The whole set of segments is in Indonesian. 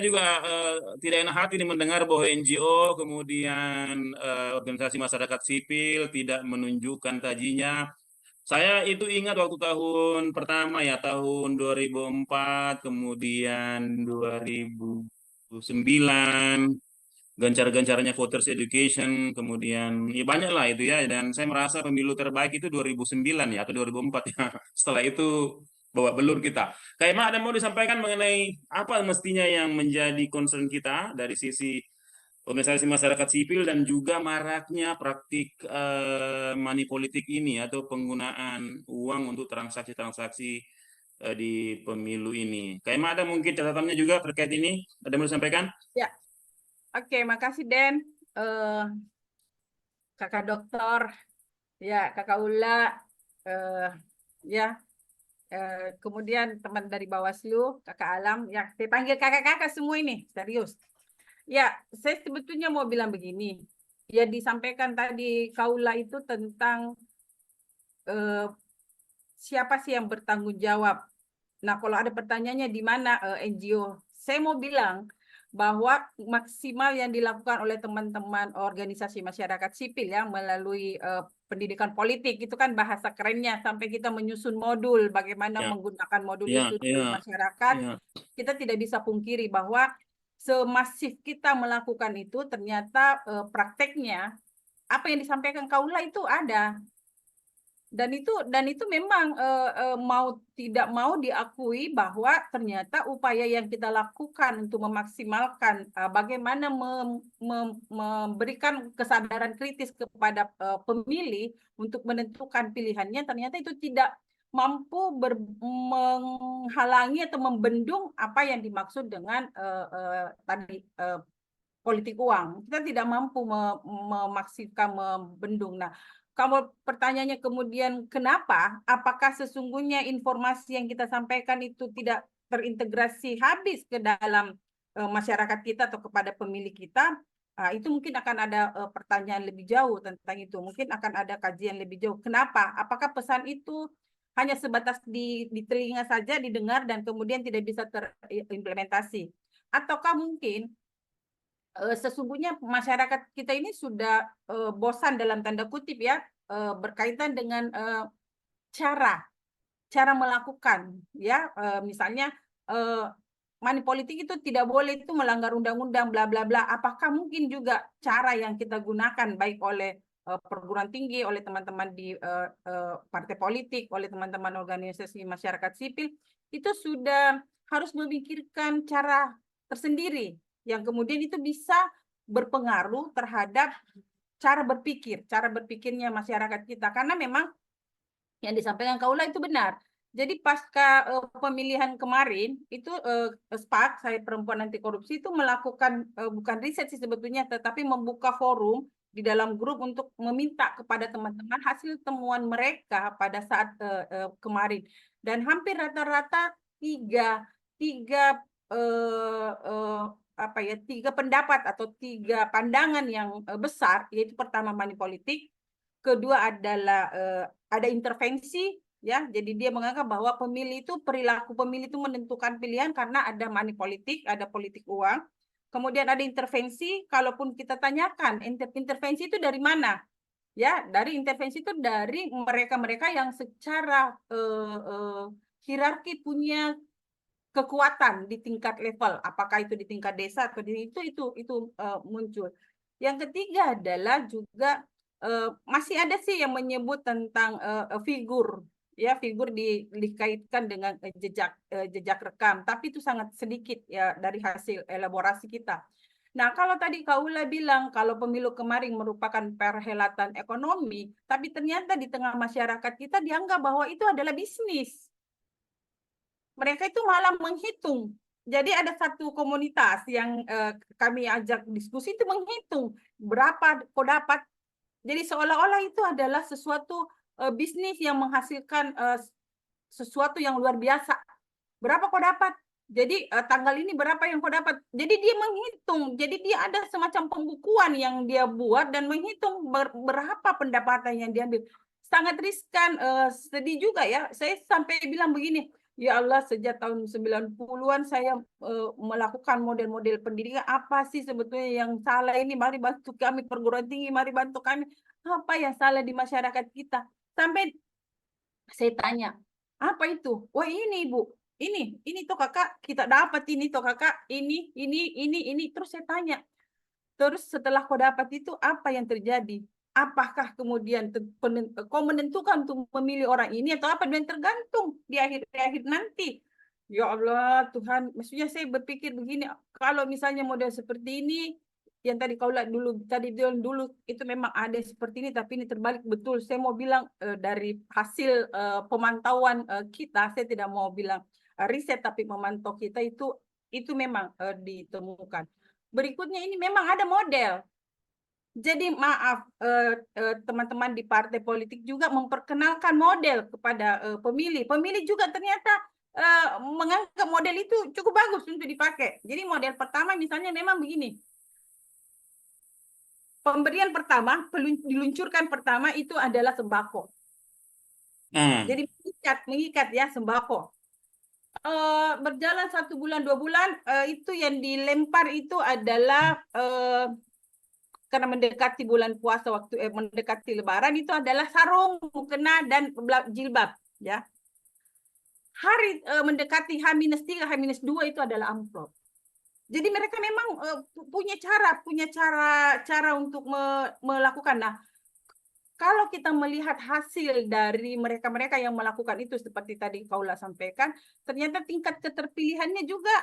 juga tidak enak hati nih mendengar bahwa NGO kemudian organisasi masyarakat sipil tidak menunjukkan tajinya. Saya itu ingat waktu tahun pertama ya, tahun 2004, kemudian 2009, gencar-gencarnya voters education, kemudian ya banyak lah itu ya. Dan saya merasa pemilu terbaik itu 2009 ya, atau 2004 ya. Setelah itu bawa belur kita. Kayak Mak, ada mau disampaikan mengenai apa mestinya yang menjadi concern kita dari sisi organisasi masyarakat sipil dan juga maraknya praktik money politik ini atau penggunaan uang untuk transaksi-transaksi di pemilu ini. Kayak Mak, ada mungkin catatannya juga terkait ini? Ada mau disampaikan? Ya, oke, makasih Den, kakak dokter, ya kakak Ula, eh, ya, kemudian teman dari Bawaslu, kakak Alam, ya saya panggil kakak-kakak semua ini, serius. Ya, saya sebetulnya mau bilang begini, ya disampaikan tadi Kaula itu tentang eh, siapa sih yang bertanggung jawab. Nah, kalau ada pertanyaannya di mana NGO, saya mau bilang bahwa maksimal yang dilakukan oleh teman-teman organisasi masyarakat sipil ya melalui pendidikan politik itu kan bahasa kerennya sampai kita menyusun modul bagaimana Ya, menggunakan modul ya, itu di ya, masyarakat, ya. kita tidak bisa pungkiri bahwa semasif kita melakukan itu ternyata prakteknya apa yang disampaikan Kaula itu ada. Dan itu memang mau tidak mau diakui bahwa ternyata upaya yang kita lakukan untuk memaksimalkan bagaimana memberikan kesadaran kritis kepada pemilih untuk menentukan pilihannya ternyata itu tidak mampu menghalangi atau membendung apa yang dimaksud dengan tadi politik uang. Kita tidak mampu memaksimalkan membendung. Nah, kalau pertanyaannya kemudian kenapa? Apakah sesungguhnya informasi yang kita sampaikan itu tidak terintegrasi habis ke dalam masyarakat kita atau kepada pemilih kita? Itu mungkin akan ada pertanyaan lebih jauh tentang itu. Mungkin akan ada kajian lebih jauh. Kenapa? Apakah pesan itu hanya sebatas di telinga saja didengar dan kemudian tidak bisa terimplementasi? Ataukah mungkin sesungguhnya masyarakat kita ini sudah bosan dalam tanda kutip ya berkaitan dengan cara melakukan ya misalnya money politik itu tidak boleh itu melanggar undang-undang bla bla bla. Apakah mungkin juga cara yang kita gunakan baik oleh perguruan tinggi, oleh teman-teman di partai politik, oleh teman-teman organisasi masyarakat sipil itu sudah harus memikirkan cara tersendiri yang kemudian itu bisa berpengaruh terhadap cara berpikirnya masyarakat kita karena memang yang disampaikan Kaula itu benar. Jadi pasca pemilihan kemarin itu SPAK, saya Perempuan Anti Korupsi itu melakukan bukan riset sih sebetulnya, tetapi membuka forum di dalam grup untuk meminta kepada teman-teman hasil temuan mereka pada saat kemarin. Dan hampir rata-rata tiga apa ya tiga pendapat atau tiga pandangan yang besar, yaitu pertama money politik, kedua adalah ada intervensi ya, jadi dia menganggap bahwa pemilih itu perilaku pemilih itu menentukan pilihan karena ada money politik, ada politik uang. Kemudian ada intervensi, kalaupun kita tanyakan intervensi itu dari mana? Ya, dari intervensi itu dari mereka-mereka yang secara hierarki punya kekuatan di tingkat level, apakah itu di tingkat desa atau di itu muncul. Yang ketiga adalah juga masih ada sih yang menyebut tentang figur ya figur dikaitkan dengan jejak rekam, tapi itu sangat sedikit ya dari hasil elaborasi kita. Nah, kalau tadi Kaula bilang kalau pemilu kemarin merupakan perhelatan ekonomi, tapi ternyata di tengah masyarakat kita dianggap bahwa itu adalah bisnis. Mereka itu malah menghitung. Jadi ada satu komunitas yang kami ajak diskusi itu menghitung berapa kau dapat. Jadi seolah-olah itu adalah sesuatu bisnis yang menghasilkan sesuatu yang luar biasa. Berapa kau dapat? Jadi tanggal ini berapa yang kau dapat? Jadi dia menghitung. Jadi dia ada semacam pembukuan yang dia buat dan menghitung berapa pendapatan yang diambil. Sangat riskan, sedih juga ya. Saya sampai bilang begini, Ya Allah, sejak tahun 90-an saya melakukan model-model pendidikan. Apa sih sebetulnya yang salah ini? Mari bantu kami perguruan tinggi, mari bantu kami. Apa yang salah di masyarakat kita? Sampai saya tanya, apa itu? Wah ini Ibu, ini toh kakak, kita dapat ini toh kakak, ini. Terus saya tanya, terus setelah kau dapat itu apa yang terjadi? Apakah kemudian kau menentukan untuk memilih orang ini atau apa? Dan tergantung di akhir nanti. Ya Allah Tuhan, maksudnya saya berpikir begini, kalau misalnya model seperti ini, yang tadi kau lihat dulu itu memang ada seperti ini, tapi ini terbalik betul. Saya mau bilang dari hasil pemantauan kita, saya tidak mau bilang riset, tapi memantau kita itu memang ditemukan. Berikutnya ini memang ada model. Jadi maaf teman-teman di partai politik juga memperkenalkan model kepada pemilih. Pemilih juga ternyata menganggap model itu cukup bagus untuk dipakai. Jadi model pertama misalnya memang begini. Pemberian pertama, diluncurkan pertama itu adalah sembako. Jadi mengikat ya sembako. Berjalan 1 bulan 2 bulan itu yang dilempar itu adalah karena mendekati bulan puasa mendekati lebaran itu adalah sarung, mukena dan jilbab ya. Hari mendekati H-3, H-2 itu adalah amplop. Jadi mereka memang punya cara untuk melakukan. Nah, kalau kita melihat hasil dari mereka-mereka yang melakukan itu seperti tadi Kaula sampaikan, ternyata tingkat keterpilihannya juga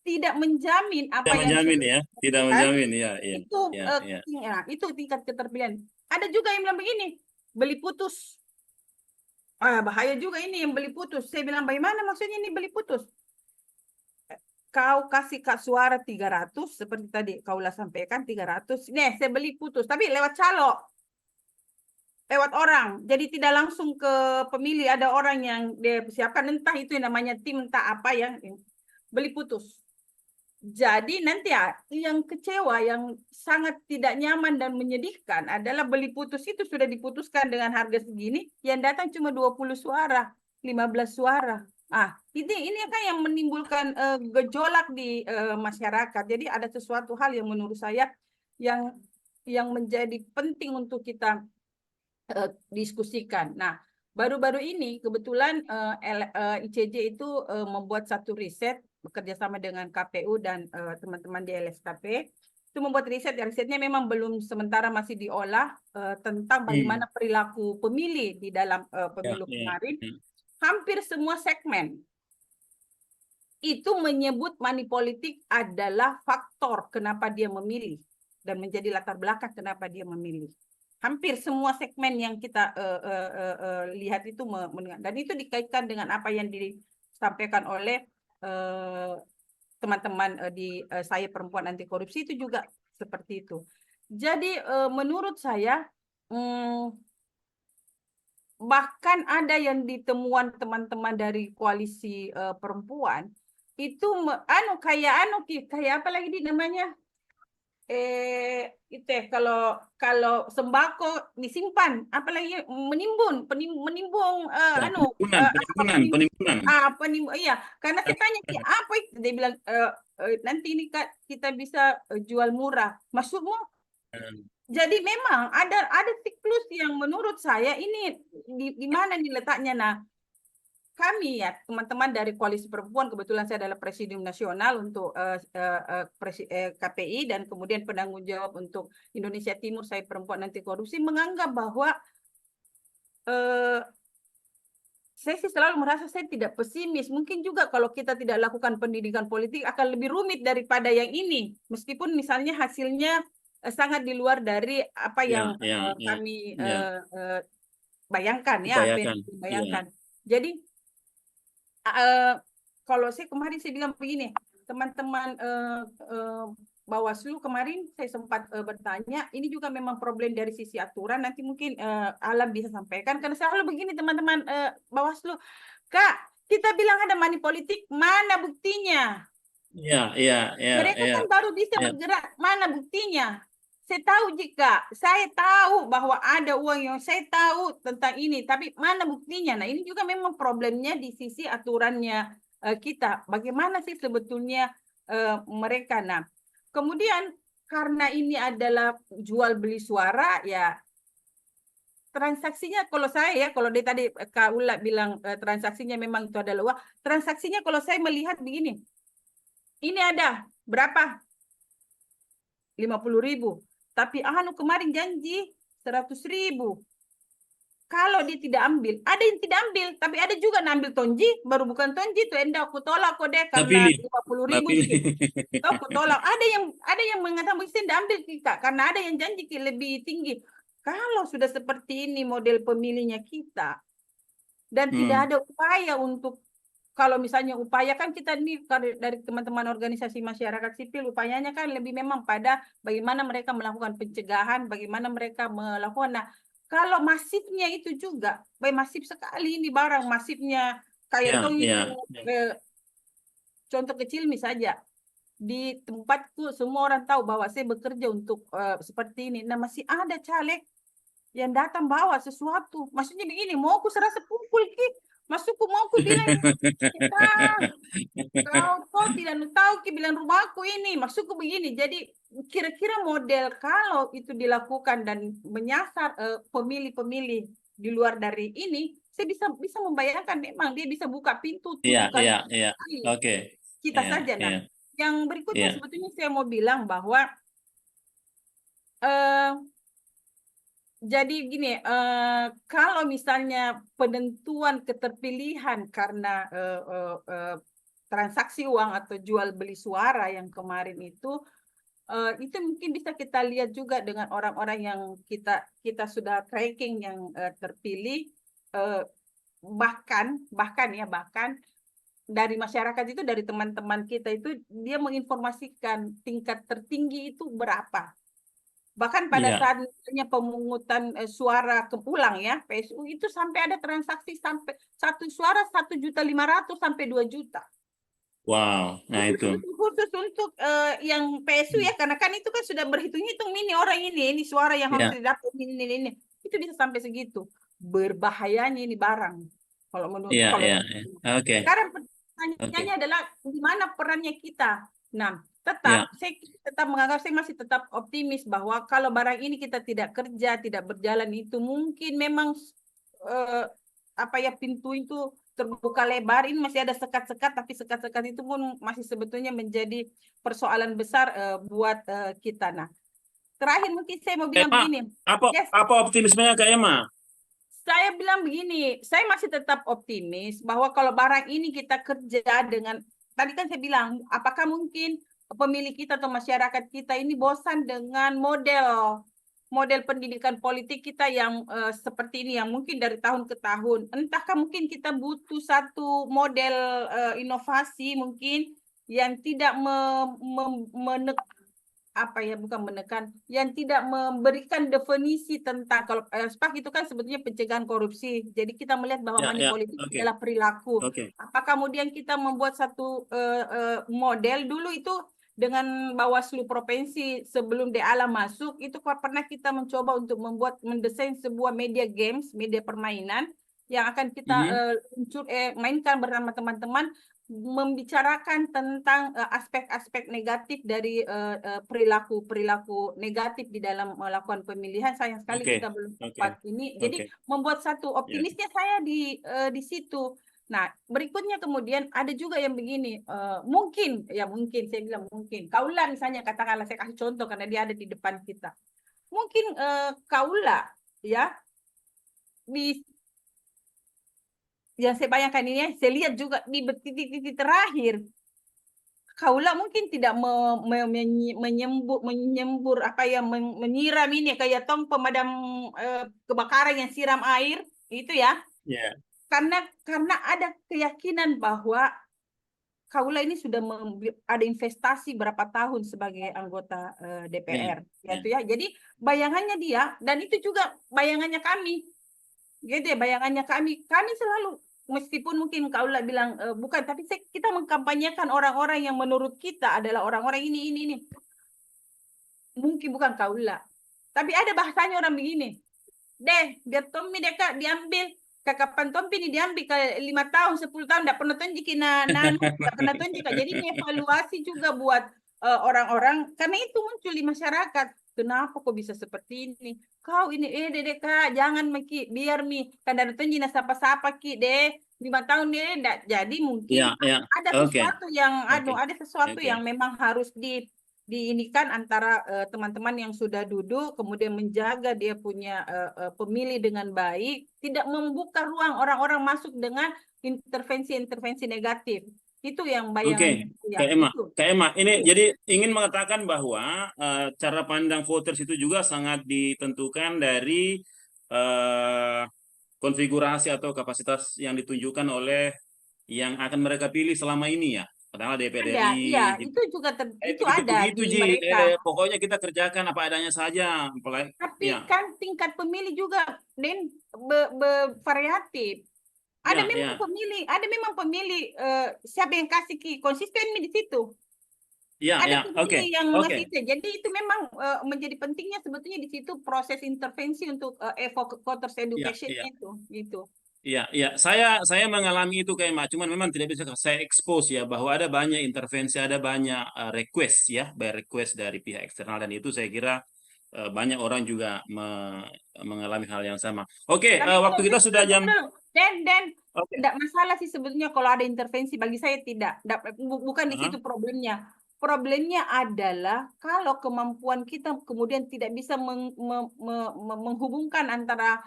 tidak menjamin apa Tidak yang menjamin ya, tidak menjamin ya, ya, itu ya. itu tingkat keterpilihan. Ada juga yang bilang begini, beli putus. Bahaya juga ini yang beli putus. Saya bilang bagaimana maksudnya ini beli putus? Kau kasih Kak suara 300 seperti tadi Kaulah sampaikan 300. Nih, saya beli putus tapi lewat calo. Lewat orang. Jadi tidak langsung ke pemilih, ada orang yang dia siapkan, entah itu yang namanya tim, entah apa yang beli putus. Jadi nanti yang kecewa, yang sangat tidak nyaman dan menyedihkan adalah beli putus itu sudah diputuskan dengan harga segini, yang datang cuma 20 suara, 15 suara. Ini kan yang menimbulkan gejolak di masyarakat. Jadi ada sesuatu hal yang menurut saya yang menjadi penting untuk kita diskusikan. Nah, baru-baru ini kebetulan ICJ itu membuat satu riset bekerja sama dengan KPU dan teman-teman di LSKP. Itu membuat risetnya memang belum, sementara masih diolah tentang bagaimana perilaku pemilih di dalam pemilu kemarin. Hampir semua segmen itu menyebut money politik adalah faktor kenapa dia memilih dan menjadi latar belakang kenapa dia memilih. Hampir semua segmen yang kita lihat itu dan itu dikaitkan dengan apa yang disampaikan oleh teman-teman di saya perempuan anti korupsi itu juga seperti itu. Jadi menurut saya bahkan ada yang ditemuan teman-teman dari koalisi perempuan itu kayak apa lagi di namanya? Itu kalau sembako disimpan, apalagi menimbun penimbunan, iya, karena saya tanya apa itu, dia bilang nanti ini Kak kita bisa jual murah, maksudmu? Jadi memang ada siklus yang menurut saya ini di mana nih letaknya. Nah, kami ya teman-teman dari koalisi perempuan, kebetulan saya adalah presidium nasional untuk KPI dan kemudian penanggung jawab untuk Indonesia Timur, saya perempuan anti korupsi, menganggap bahwa saya sih selalu merasa saya tidak pesimis. Mungkin juga kalau kita tidak lakukan pendidikan politik akan lebih rumit daripada yang ini, meskipun misalnya hasilnya sangat di luar dari apa yang kami bayangkan ya, apa yang dibayangkan. Jadi kalau saya kemarin saya bilang begini, teman-teman Bawaslu kemarin saya sempat bertanya, ini juga memang problem dari sisi aturan, nanti mungkin Alam bisa sampaikan, karena selalu begini teman-teman Bawaslu, Kak, kita bilang ada money politik, mana buktinya? Mereka kan baru bisa bergerak, mana buktinya? Saya tahu jika saya tahu bahwa ada uang yang saya tahu tentang ini, tapi mana buktinya? Nah, ini juga memang problemnya di sisi aturannya kita. Bagaimana sih sebetulnya mereka? Nah, kemudian karena ini adalah jual beli suara, ya transaksinya kalau saya ya, kalau dia tadi Kak Ula bilang transaksinya memang itu adalah uang. Transaksinya kalau saya melihat begini, ini ada berapa? 50.000. Tapi anu kemarin janji 100.000. Kalau dia tidak ambil, ada yang tidak ambil, tapi ada juga yang ambil tonji, baru bukan tonji itu endah aku tolak kok deh Nggak karena pilih, 50.000 pilih. Tahu aku tolak. Ada yang mengatakan begitu tidak ambil kita karena ada yang janji lebih tinggi. Kalau sudah seperti ini model pemilihnya kita dan tidak ada upaya untuk kalau misalnya upaya kan kita ini dari teman-teman organisasi masyarakat sipil upayanya kan lebih memang pada bagaimana mereka melakukan pencegahan, bagaimana mereka melakukan. Nah, kalau masifnya itu juga, masif sekali ini barang masifnya kayak Ya, tong itu ya. contoh kecil misalnya di tempatku semua orang tahu bahwa saya bekerja untuk seperti ini. Nah, masih ada caleg yang datang bawa sesuatu. Maksudnya begini, mau aku serasa pukul ki, masukku mau aku bilang kau tidak tahu ki bilang rumahku ini maksudku begini. Jadi kira-kira model kalau itu dilakukan dan menyasar pemilih-pemilih di luar dari ini, saya bisa membayangkan memang dia bisa buka pintu Iya, 7 kali iya, iya. Oke. kita Iya, saja. iya, Nah, yang berikutnya iya. sebetulnya saya mau bilang bahwa eh, jadi gini, kalau misalnya penentuan keterpilihan karena transaksi uang atau jual beli suara yang kemarin itu mungkin bisa kita lihat juga dengan orang-orang yang kita sudah tracking yang terpilih, eh, bahkan dari masyarakat itu dari teman-teman kita itu dia menginformasikan tingkat tertinggi itu berapa. Bahkan pada Iya. saat misalnya pemungutan suara keulang ya PSU itu sampai ada transaksi sampai satu suara 1.500.000 sampai 2 juta. Wow. Nah, itu. Khusus untuk yang PSU ya karena kan itu kan sudah berhitung-hitung ini orang ini suara yang harus Iya, didapat ini itu bisa sampai segitu. Berbahayanya ini barang kalau menurut iya, kalau iya, iya. Oke, sekarang oke. pertanyaannya adalah di mana perannya kita. Nah, Iya, saya tetap menganggap saya masih tetap optimis bahwa kalau barang ini kita tidak kerja, tidak berjalan itu mungkin memang eh, apa ya pintu itu terbuka lebar. Ini masih ada sekat-sekat, tapi sekat-sekat itu pun masih sebetulnya menjadi persoalan besar buat kita. Nah, terakhir mungkin saya mau bilang Emma, begini. apa Yes, apa optimismenya Kak Emma? saya bilang begini, saya masih tetap optimis bahwa kalau barang ini kita kerja dengan, tadi kan saya bilang, apakah mungkin pemilih kita atau masyarakat kita ini bosan dengan model pendidikan politik kita yang seperti ini, yang mungkin dari tahun ke tahun. Entahkah mungkin kita butuh satu model inovasi mungkin yang tidak apa ya bukan menekan yang tidak memberikan definisi tentang kalau SPAK itu kan sebetulnya pencegahan korupsi. Jadi kita melihat bahwa Ya, money ya. politik Oke, adalah perilaku. oke. Apa kemudian kita membuat satu model dulu itu dengan Bawaslu provinsi sebelum DALA masuk itu pernah kita mencoba untuk mendesain sebuah media games, media permainan yang akan kita Mhm. mainkan bersama teman-teman membicarakan tentang aspek-aspek negatif dari perilaku negatif di dalam melakukan pemilihan. Sayang sekali Oke, kita belum oke, sempat ini. Jadi oke. membuat satu Ya. optimisnya saya di situ. Nah, berikutnya kemudian ada juga yang begini, mungkin saya bilang mungkin. Kaula misalnya katakanlah saya kasih contoh karena dia ada di depan kita. Mungkin Kaula ya di yang saya bayangkan ini ya, saya lihat juga di titik-titik terakhir Kaula mungkin tidak menyembur apa ya menyiram ini kayak tong pemadam kebakaran yang siram air itu ya Ya. karena ada keyakinan bahwa Kaula ini sudah ada investasi berapa tahun sebagai anggota Ya. DPR Ya. gitu ya jadi bayangannya dia dan itu juga bayangannya kami gitu ya bayangannya kami selalu meskipun mungkin Kaula bilang bukan tapi kita mengkampanyekan orang-orang yang menurut kita adalah orang-orang ini mungkin bukan kaula. Tapi ada bahasanya orang begini. Deh, biar Tommy deh Kak diambil. Kapan Tommy ini diambil ke 5 tahun, 10 tahun, tidak pernah tunjuk tidak pernah tunjuk. Jadi ini evaluasi juga buat orang-orang, karena itu muncul di masyarakat. Kenapa kok bisa seperti ini? Kau ini, deh Kak, jangan Maki, biar mi, kan ada tunjuk sapa-sapa Ki deh, 5 tahun deh, jadi mungkin Ya, ya. ada Oke. sesuatu yang, Oke. ada sesuatu Oke. yang memang harus diinikan antara teman-teman yang sudah duduk, kemudian menjaga dia punya pemilih dengan baik, tidak membuka ruang orang-orang masuk dengan intervensi-intervensi negatif. Itu yang Oke, ya Kak Emma. itu. Kak Emma, ini Itu. jadi ingin mengatakan bahwa cara pandang voters itu juga sangat ditentukan dari eh, konfigurasi atau kapasitas yang ditunjukkan oleh yang akan mereka pilih selama ini ya. Katakanlah DPR Ada, RI. iya, itu juga itu Itu ada begitu, di Ji. mereka. Pokoknya kita kerjakan apa adanya saja. Tapi Ya, kan tingkat pemilih juga, Den, variatif. ya, ya. Ada memang pemilih siapa yang kasih konsisten di situ. Ya, Ada ya. Oke. pemilih yang Oke. ngasih itu. Jadi itu memang menjadi pentingnya sebetulnya di situ proses intervensi untuk voters Ya, education ya. itu, gitu. Iya, iya. Saya mengalami itu kayak Mak. Cuman memang tidak bisa saya expose ya bahwa ada banyak intervensi, ada banyak request ya, by request dari pihak eksternal dan itu saya kira banyak orang juga mengalami hal yang sama. Oke, Tapi waktu kita sudah jam. dan Oke. tidak masalah sih sebetulnya kalau ada intervensi, bagi saya tidak. Bukan di Hah? situ problemnya. Problemnya adalah kalau kemampuan kita kemudian tidak bisa menghubungkan antara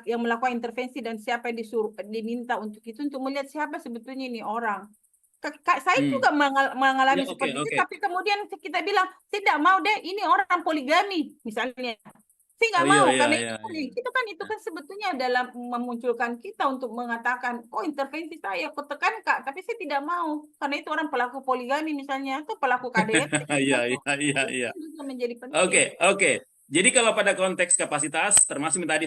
yang melakukan intervensi dan siapa yang diminta untuk itu, untuk melihat siapa sebetulnya ini orang. Saya Hmm. juga mengalami Ya, oke, seperti itu, oke. tapi kemudian kita bilang tidak mau deh, ini orang poligami misalnya. Saya Oh nggak iya, mau, iya, karena iya, iya. itu kan sebetulnya dalam memunculkan kita untuk mengatakan, oh intervensi saya aku tekan Kak, tapi saya tidak mau karena itu orang pelaku poligami misalnya atau pelaku KDRT. Iya, iya, iya, Itu iya. juga menjadi Oke, penting. oke. Jadi kalau pada konteks kapasitas, termasuk tadi